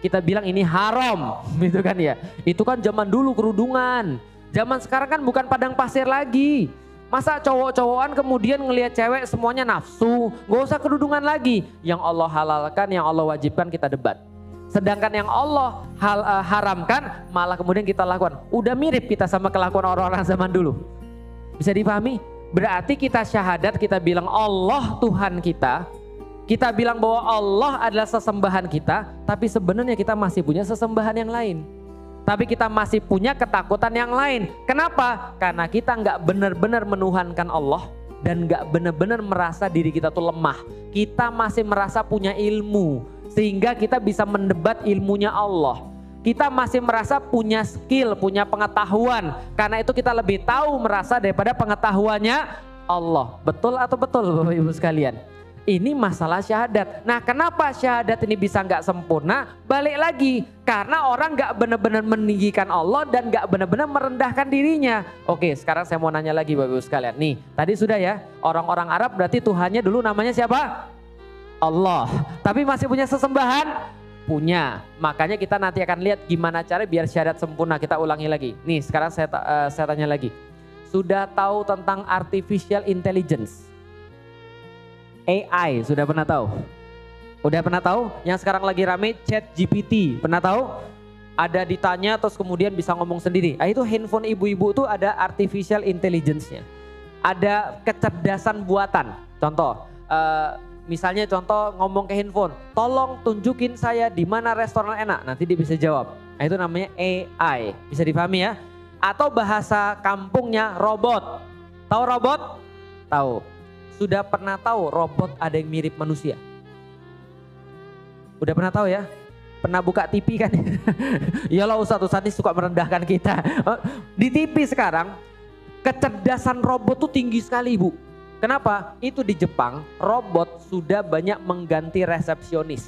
kita bilang ini haram, gitu kan ya. Itu kan zaman dulu kerudungan. Zaman sekarang kan bukan padang pasir lagi. Masa cowok-cowokan kemudian ngelihat cewek semuanya nafsu, gak usah kerudungan lagi. Yang Allah halalkan, yang Allah wajibkan kita debat. Sedangkan yang Allah haramkan malah kemudian kita lakukan. Udah mirip kita sama kelakuan orang-orang zaman dulu. Bisa dipahami? Berarti kita syahadat, kita bilang Allah Tuhan kita. Kita bilang bahwa Allah adalah sesembahan kita, tapi sebenarnya kita masih punya sesembahan yang lain. Tapi kita masih punya ketakutan yang lain. Kenapa? Karena kita nggak benar-benar menuhankan Allah dan nggak benar-benar merasa diri kita tuh lemah. Kita masih merasa punya ilmu sehingga kita bisa mendebat ilmunya Allah. Kita masih merasa punya skill, punya pengetahuan. Karena itu kita lebih tahu merasa daripada pengetahuannya Allah. Betul atau betul Bapak Ibu sekalian? Ini masalah syahadat. Nah, kenapa syahadat ini bisa nggak sempurna? Balik lagi, karena orang nggak benar-benar meninggikan Allah dan nggak benar-benar merendahkan dirinya. Oke, sekarang saya mau nanya lagi Bapak Ibu sekalian. Nih, tadi sudah ya, orang-orang Arab berarti Tuhannya dulu namanya siapa? Allah. Tapi masih punya sesembahan? Punya. Makanya kita nanti akan lihat gimana cara biar syahadat sempurna. Kita ulangi lagi. Nih, sekarang saya tanya lagi. sudah tahu tentang artificial intelligence? AI, sudah pernah tahu? Udah pernah tahu? Yang sekarang lagi rame ChatGPT, pernah tahu? Ada ditanya terus kemudian bisa ngomong sendiri. Nah, itu handphone ibu-ibu tuh ada artificial intelligence-nya. Ada kecerdasan buatan. Contoh, misalnya contoh ngomong ke handphone, tolong tunjukin saya di mana restoran enak. Nanti dia bisa jawab. Nah, itu namanya AI. Bisa dipahami ya? Atau bahasa kampungnya robot. Tahu robot? Tahu. Sudah pernah tahu robot ada yang mirip manusia? Udah pernah tahu ya? Pernah buka TV kan? Iyalah Ustadz ini suka merendahkan kita. Di TV sekarang kecerdasan robot tuh tinggi sekali Bu. Kenapa? Itu di Jepang robot sudah banyak mengganti resepsionis.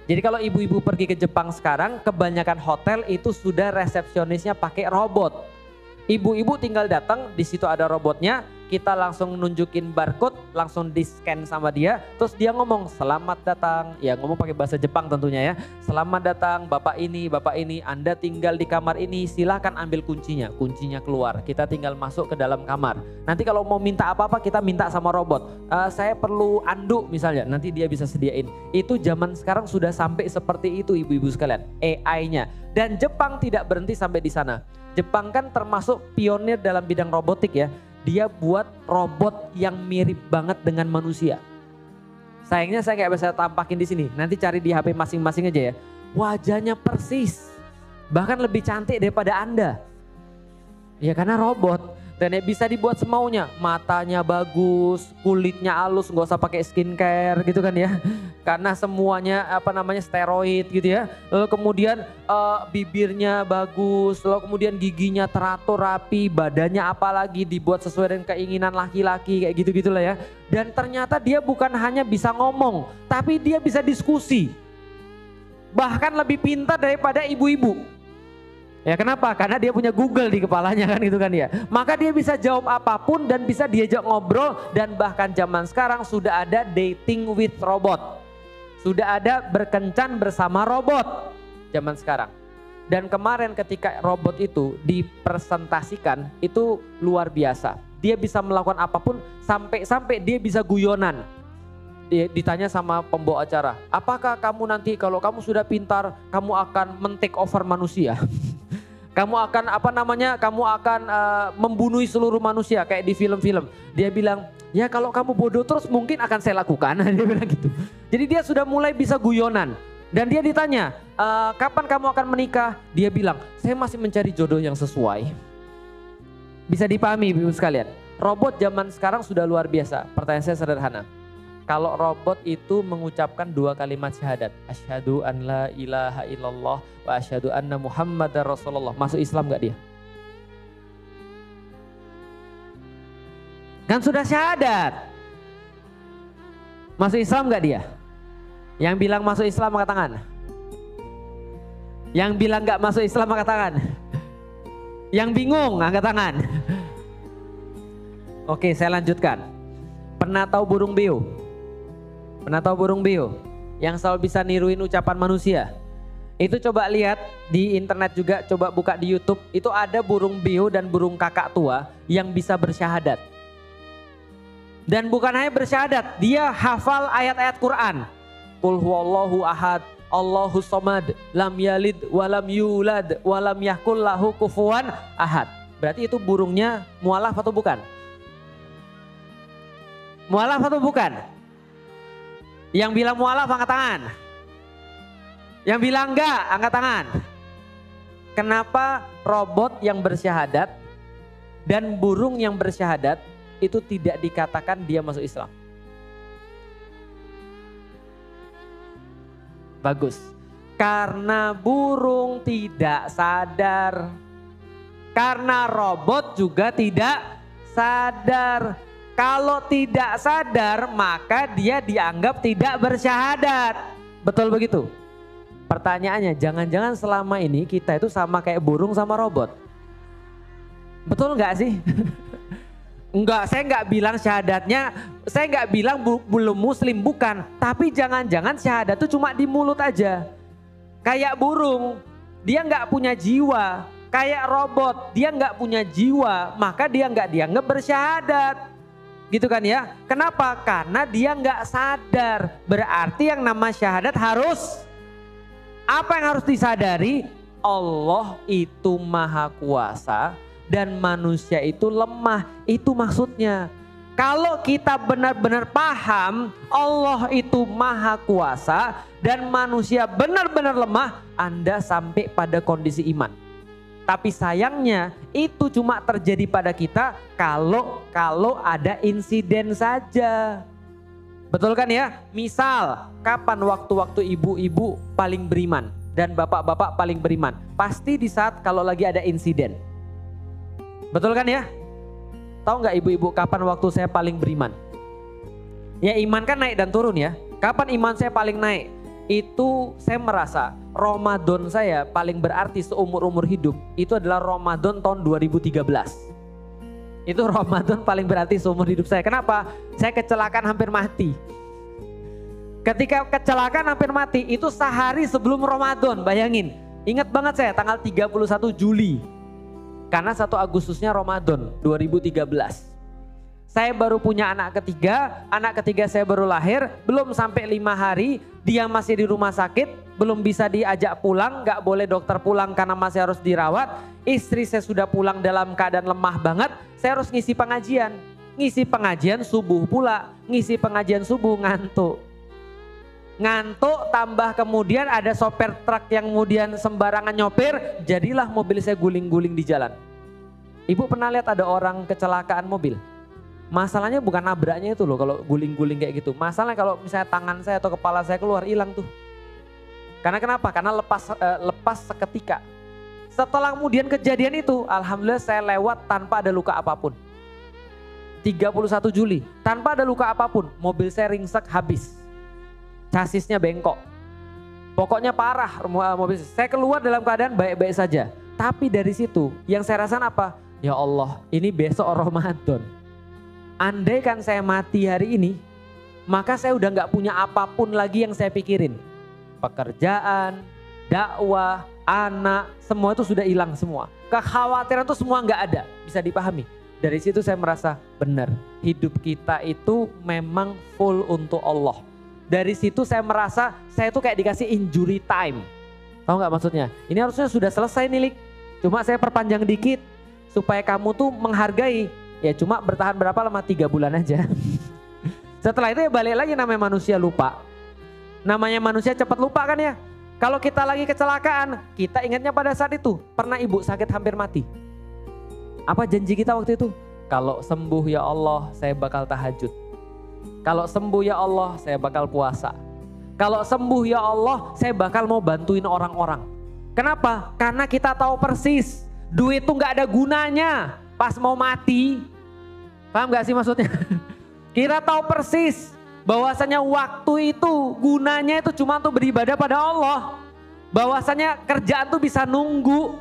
Jadi kalau ibu-ibu pergi ke Jepang sekarang kebanyakan hotel itu sudah resepsionisnya pakai robot. Ibu-ibu tinggal datang, di situ ada robotnya, kita langsung nunjukin barcode, langsung di scan sama dia, terus dia ngomong selamat datang, ya ngomong pakai bahasa Jepang tentunya ya. Selamat datang Bapak ini, Anda tinggal di kamar ini, silahkan ambil kuncinya keluar, kita tinggal masuk ke dalam kamar. Nanti kalau mau minta apa-apa kita minta sama robot, saya perlu anduk misalnya, nanti dia bisa sediain. Itu zaman sekarang sudah sampai seperti itu ibu-ibu sekalian, AI-nya. Dan Jepang tidak berhenti sampai di sana. Jepang kan termasuk pionir dalam bidang robotik ya. Dia buat robot yang mirip banget dengan manusia. Sayangnya saya nggak bisa tampakin di sini. Nanti cari di HP masing-masing aja ya. Wajahnya persis, bahkan lebih cantik daripada Anda. Ya karena robot. Dan bisa dibuat semaunya. Matanya bagus, kulitnya halus, nggak usah pakai skincare gitu kan ya. Karena semuanya steroid gitu ya. Lalu kemudian bibirnya bagus, lalu kemudian giginya teratur rapi, badannya apalagi dibuat sesuai dengan keinginan laki-laki kayak gitu-gitulah ya. Dan ternyata dia bukan hanya bisa ngomong, tapi dia bisa diskusi. Bahkan lebih pintar daripada ibu-ibu. Ya kenapa? Karena dia punya Google di kepalanya kan gitu kan ya. Maka dia bisa jawab apapun dan bisa diajak ngobrol, dan bahkan zaman sekarang sudah ada dating with robot. Sudah ada berkencan bersama robot zaman sekarang. Dan kemarin ketika robot itu dipresentasikan itu luar biasa. Dia bisa melakukan apapun sampai dia bisa guyonan. Ditanya sama pembawa acara, apakah kamu nanti kalau kamu sudah pintar kamu akan men-take over manusia? Kamu akan membunuh seluruh manusia kayak di film-film. Dia bilang, ya kalau kamu bodoh terus mungkin akan saya lakukan. Dia bilang gitu. Jadi dia sudah mulai bisa guyonan. Dan dia ditanya, kapan kamu akan menikah? Dia bilang, saya masih mencari jodoh yang sesuai. Bisa dipahami ibu sekalian. Robot zaman sekarang sudah luar biasa. Pertanyaan saya sederhana. Kalau robot itu mengucapkan 2 kalimat syahadat, asyhadu an la ilaha illallah wa asyhadu anna muhammadar rasulullah, masuk Islam gak dia? Kan sudah syahadat. Masuk Islam gak dia? Yang bilang masuk Islam angkat tangan. Yang bilang gak masuk Islam angkat tangan. Yang bingung angkat tangan. Oke, saya lanjutkan. Pernah tahu burung beo? Pernah tahu burung beo? Yang selalu bisa niruin ucapan manusia. Itu coba lihat di internet juga, coba buka di YouTube. Itu ada burung beo dan burung kakak tua yang bisa bersyahadat. Dan bukan hanya bersyahadat, dia hafal ayat-ayat Quran. Qul huwallahu ahad, Allahus somad, lam yalid walam yulad walam yakul lahu kufuwan ahad. Berarti itu burungnya mualaf atau bukan? Mualaf atau bukan? Yang bilang mualaf angkat tangan. Yang bilang enggak angkat tangan. Kenapa robot yang bersyahadat dan burung yang bersyahadat itu tidak dikatakan dia masuk Islam? Bagus. Karena burung tidak sadar. Karena robot juga tidak sadar. Kalau tidak sadar maka dia dianggap tidak bersyahadat. Betul begitu? Pertanyaannya, jangan-jangan selama ini kita itu sama kayak burung sama robot? Betul nggak sih? Enggak, saya nggak bilang syahadatnya, saya nggak bilang belum muslim, bukan. Tapi jangan-jangan syahadat itu cuma di mulut aja. Kayak burung, dia nggak punya jiwa. kayak robot, dia nggak punya jiwa, maka dia nggak dianggap bersyahadat. Gitu kan ya. Kenapa? Karena dia nggak sadar. Berarti yang nama syahadat harus, apa yang harus disadari? Allah itu maha kuasa dan manusia itu lemah. Itu maksudnya. Kalau kita benar-benar paham Allah itu maha kuasa dan manusia benar-benar lemah, Anda sampai pada kondisi iman. Tapi sayangnya itu cuma terjadi pada kita kalau ada insiden saja. Betul kan ya? Misal kapan waktu-waktu ibu-ibu paling beriman dan bapak-bapak paling beriman? Pasti di saat kalau lagi ada insiden. Betul kan ya? Tahu nggak ibu-ibu kapan waktu saya paling beriman? Ya iman kan naik dan turun ya. Kapan iman saya paling naik? Itu saya merasa Ramadan saya paling berarti seumur-umur hidup itu adalah Ramadan tahun 2013. Itu Ramadan paling berarti seumur hidup saya. Kenapa? Saya kecelakaan hampir mati. Ketika kecelakaan hampir mati itu sehari sebelum Ramadan, bayangin. Ingat banget saya tanggal 31 Juli. Karena 1 Agustusnya Ramadan 2013. Saya baru punya anak ketiga saya baru lahir, belum sampai 5 hari, dia masih di rumah sakit, belum bisa diajak pulang, gak boleh dokter pulang karena masih harus dirawat. Istri saya sudah pulang dalam keadaan lemah banget, saya harus ngisi pengajian. Ngisi pengajian subuh pula, ngisi pengajian subuh ngantuk. Ngantuk tambah kemudian ada sopir truk yang kemudian sembarangan nyopir, jadilah mobil saya guling-guling di jalan. Ibu pernah lihat ada orang kecelakaan mobil? Masalahnya bukan nabraknya itu loh kalau guling-guling kayak gitu. Masalahnya kalau misalnya tangan saya atau kepala saya keluar hilang tuh. Karena kenapa? Karena lepas seketika. Setelah kemudian kejadian itu, alhamdulillah saya lewat tanpa ada luka apapun. 31 Juli, tanpa ada luka apapun, mobil saya ringsek habis. Chassisnya bengkok. Pokoknya parah mobil. Saya keluar dalam keadaan baik-baik saja. Tapi dari situ yang saya rasakan apa? Ya Allah, ini besok Ramadan. Andai kan saya mati hari ini, maka saya udah gak punya apapun lagi yang saya pikirin. Pekerjaan, dakwah, anak, semua itu sudah hilang semua. Kekhawatiran itu semua gak ada, bisa dipahami. Dari situ saya merasa benar, hidup kita itu memang full untuk Allah. Dari situ saya merasa saya tuh kayak dikasih injury time. Tahu gak maksudnya? Ini harusnya sudah selesai nih Lik. Cuma saya perpanjang dikit supaya kamu tuh menghargai. Ya cuma bertahan berapa lama? 3 bulan aja. Setelah itu ya balik lagi, namanya manusia lupa. Namanya manusia cepat lupa kan ya. Kalau kita lagi kecelakaan, kita ingatnya pada saat itu. Pernah ibu sakit hampir mati. Apa janji kita waktu itu? Kalau sembuh ya Allah saya bakal tahajud. Kalau sembuh ya Allah saya bakal puasa. Kalau sembuh ya Allah saya bakal mau bantuin orang-orang. Kenapa? Karena kita tahu persis duit itu gak ada gunanya pas mau mati. Paham gak sih maksudnya? Kita tahu persis bahwasanya waktu itu gunanya itu cuma untuk beribadah pada Allah. Bahwasanya kerjaan tuh bisa nunggu.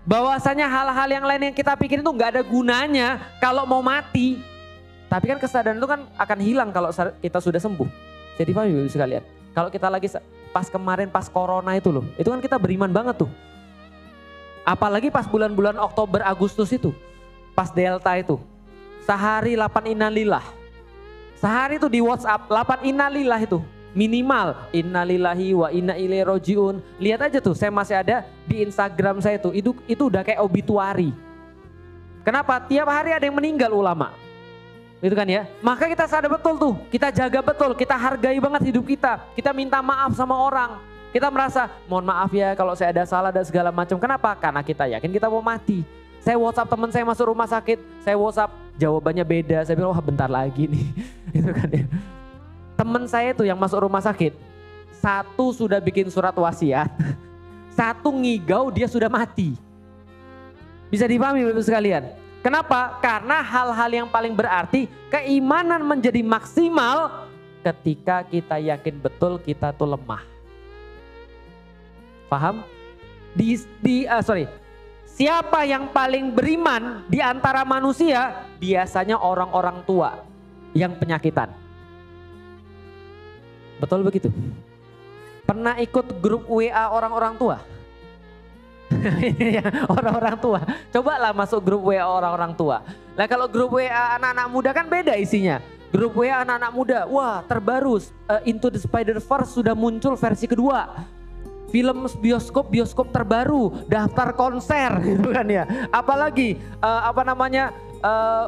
Bahwasanya hal-hal yang lain yang kita pikirin itu gak ada gunanya kalau mau mati. Tapi kan kesadaran itu kan akan hilang kalau kita sudah sembuh. Jadi paham ibu sekalian. Kalau kita lagi pas kemarin pas corona itu loh, itu kan kita beriman banget tuh. Apalagi pas bulan-bulan Oktober Agustus itu, pas Delta itu, sehari 8 innalillah. Sehari itu di WhatsApp 8 innalillah itu minimal. Innalillahi wa inna ilaihi rojiun. Lihat aja tuh, saya masih ada di Instagram saya itu udah kayak obituari. Kenapa? Tiap hari ada yang meninggal ulama. Gitu kan ya. Maka kita sadar betul tuh, kita jaga betul, kita hargai banget hidup kita. Kita minta maaf sama orang. Kita merasa, mohon maaf ya kalau saya ada salah dan segala macam. Kenapa? Karena kita yakin kita mau mati. Saya WhatsApp teman saya masuk rumah sakit, saya WhatsApp jawabannya beda. Saya bilang, wah bentar lagi nih. Gitu kan ya. Teman saya tuh yang masuk rumah sakit, satu sudah bikin surat wasiat, satu ngigau dia sudah mati. Bisa dipahami Bapak sekalian? Kenapa? Karena hal-hal yang paling berarti, keimanan menjadi maksimal ketika kita yakin betul kita tuh lemah. Paham? Siapa yang paling beriman di antara manusia? Biasanya orang-orang tua yang penyakitan. Betul begitu? Pernah ikut grup WA orang-orang tua? Ini orang-orang tua. Cobalah masuk grup WA orang-orang tua. Nah kalau grup WA anak-anak muda kan beda isinya. Grup WA anak-anak muda, wah terbaru Into the Spider-Verse sudah muncul versi kedua. Film bioskop terbaru, daftar konser gitu kan ya. Apalagi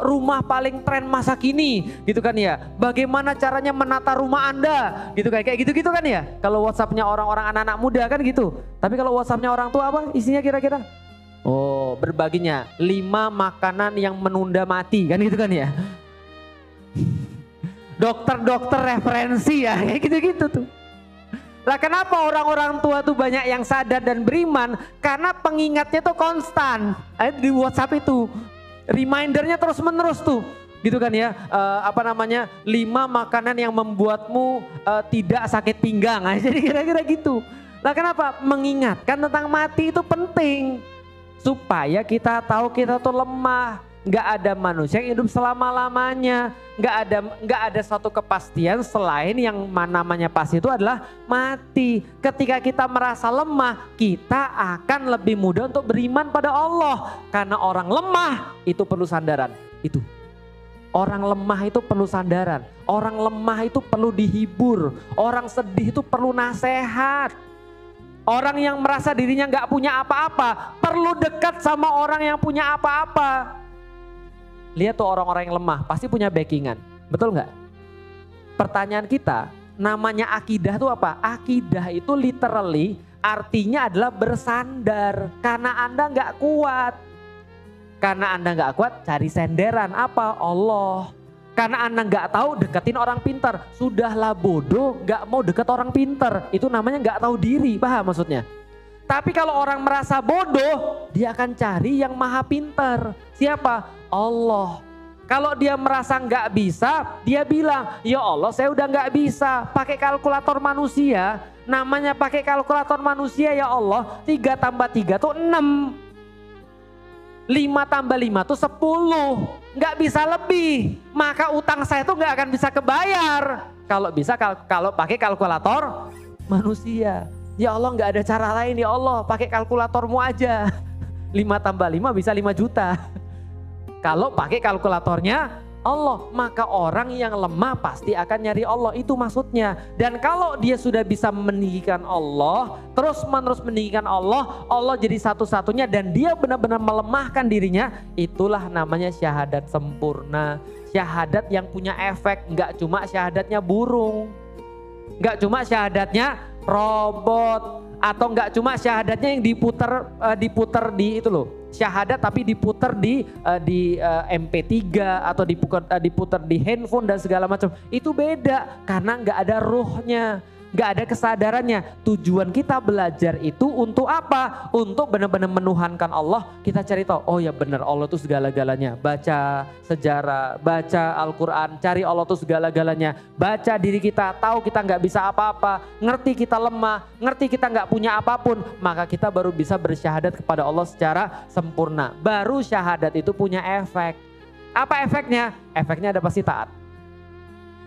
rumah paling tren masa kini gitu kan ya. Bagaimana caranya menata rumah Anda gitu kan, kayak gitu-gitu kan ya. Kalau WhatsApp-nya orang-orang anak-anak muda kan gitu. Tapi kalau WhatsApp-nya orang tua apa isinya kira-kira? Oh, berbaginya 5 makanan yang menunda mati kan gitu kan ya. Dokter-dokter referensi ya, kayak gitu-gitu tuh. Lah kenapa orang-orang tua tuh banyak yang sadar dan beriman? Karena pengingatnya tuh konstan. Di WhatsApp itu remindernya terus menerus tuh, gitu kan ya. 5 makanan yang membuatmu tidak sakit pinggang. Jadi kira-kira gitu. Lah kenapa? Mengingatkan tentang mati itu penting supaya kita tahu kita tuh lemah. Nggak ada manusia yang hidup selama-lamanya. Nggak ada suatu kepastian selain yang namanya pasti itu adalah mati. Ketika kita merasa lemah, kita akan lebih mudah untuk beriman pada Allah. Karena orang lemah itu perlu sandaran. Itu. Orang lemah itu perlu sandaran. Orang lemah itu perlu dihibur. Orang sedih itu perlu nasihat. Orang yang merasa dirinya nggak punya apa-apa perlu dekat sama orang yang punya apa-apa. Lihat tuh orang-orang yang lemah pasti punya backingan, betul nggak? Pertanyaan kita, namanya akidah itu apa? Akidah itu literally artinya adalah bersandar. Karena Anda nggak kuat. Karena Anda nggak kuat, cari senderan apa? Allah. Karena Anda nggak tahu, deketin orang pintar. Sudahlah bodoh, nggak mau deket orang pintar. Itu namanya nggak tahu diri, paham maksudnya? Tapi kalau orang merasa bodoh, dia akan cari yang maha pintar. Siapa? Allah. Kalau dia merasa nggak bisa, dia bilang, ya Allah saya udah nggak bisa. Pakai kalkulator manusia, namanya pakai kalkulator manusia ya Allah. 3 tambah 3 tuh 6. 5 tambah 5 tuh 10. Nggak bisa lebih. Maka utang saya tuh nggak akan bisa kebayar. Kalau bisa kalau pakai kalkulator manusia. Ya Allah nggak ada cara lain ya Allah, pakai kalkulatormu aja. 5 tambah 5 bisa 5 juta. Kalau pakai kalkulatornya Allah, maka orang yang lemah pasti akan nyari Allah, itu maksudnya. Dan kalau dia sudah bisa meninggikan Allah, terus menerus meninggikan Allah, Allah jadi satu-satunya dan dia benar-benar melemahkan dirinya, itulah namanya syahadat sempurna. Syahadat yang punya efek, nggak cuma syahadatnya burung, nggak cuma syahadatnya robot, atau nggak cuma syahadatnya yang diputar di itu loh. Syahadat tapi diputar di MP3 atau diputar di handphone dan segala macam. Itu beda karena nggak ada ruhnya, nggak ada kesadarannya. Tujuan kita belajar itu untuk apa? Untuk benar-benar menuhankan Allah. Kita cari tahu, oh ya benar Allah itu segala-galanya. Baca sejarah, baca Al-Quran, cari Allah itu segala-galanya. Baca diri kita, tahu kita nggak bisa apa-apa, ngerti kita lemah, ngerti kita nggak punya apapun, maka kita baru bisa bersyahadat kepada Allah secara sempurna. Baru syahadat itu punya efek. Apa efeknya? Efeknya ada pasti taat.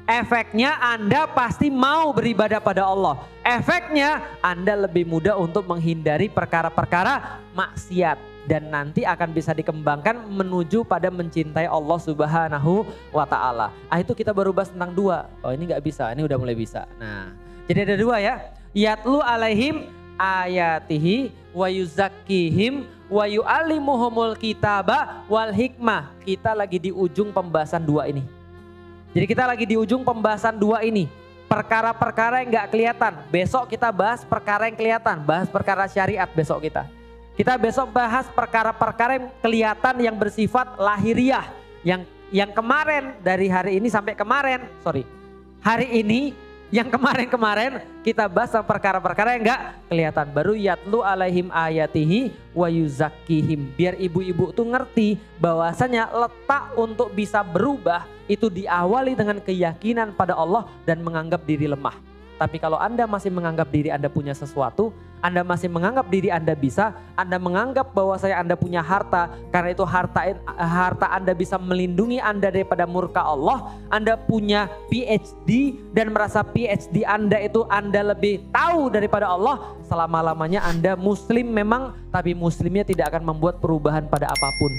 Efeknya Anda pasti mau beribadah pada Allah. Efeknya Anda lebih mudah untuk menghindari perkara-perkara maksiat. Dan nanti akan bisa dikembangkan menuju pada mencintai Allah Subhanahu wa ta'ala. Itu kita baru bahas tentang 2. Oh ini gak bisa, ini udah mulai bisa. Nah jadi ada 2 ya. Yatlu alaihim ayatihi wa yuzakkihim wa yu'allimuhumul kitaba wal hikmah. Kita lagi di ujung pembahasan 2 ini. Jadi kita lagi di ujung pembahasan 2 ini. Perkara-perkara yang gak kelihatan. Besok kita bahas perkara yang kelihatan. Bahas perkara syariat besok kita. Kita besok bahas perkara-perkara yang kelihatan yang bersifat lahiriah. Yang kemarin dari hari ini sampai kemarin. Hari ini yang kemarin-kemarin kita bahas perkara-perkara yang gak kelihatan. Baru yatlu alaihim ayatihi wa yuzakkihim. Biar ibu-ibu tuh ngerti bahwasanya letak untuk bisa berubah itu diawali dengan keyakinan pada Allah dan menganggap diri lemah. Tapi kalau Anda masih menganggap diri Anda punya sesuatu, Anda masih menganggap diri Anda bisa, Anda menganggap bahwa Anda punya harta, karena itu harta Anda bisa melindungi Anda daripada murka Allah, Anda punya PhD dan merasa PhD Anda itu Anda lebih tahu daripada Allah, selama-lamanya Anda muslim memang, tapi muslimnya tidak akan membuat perubahan pada apapun.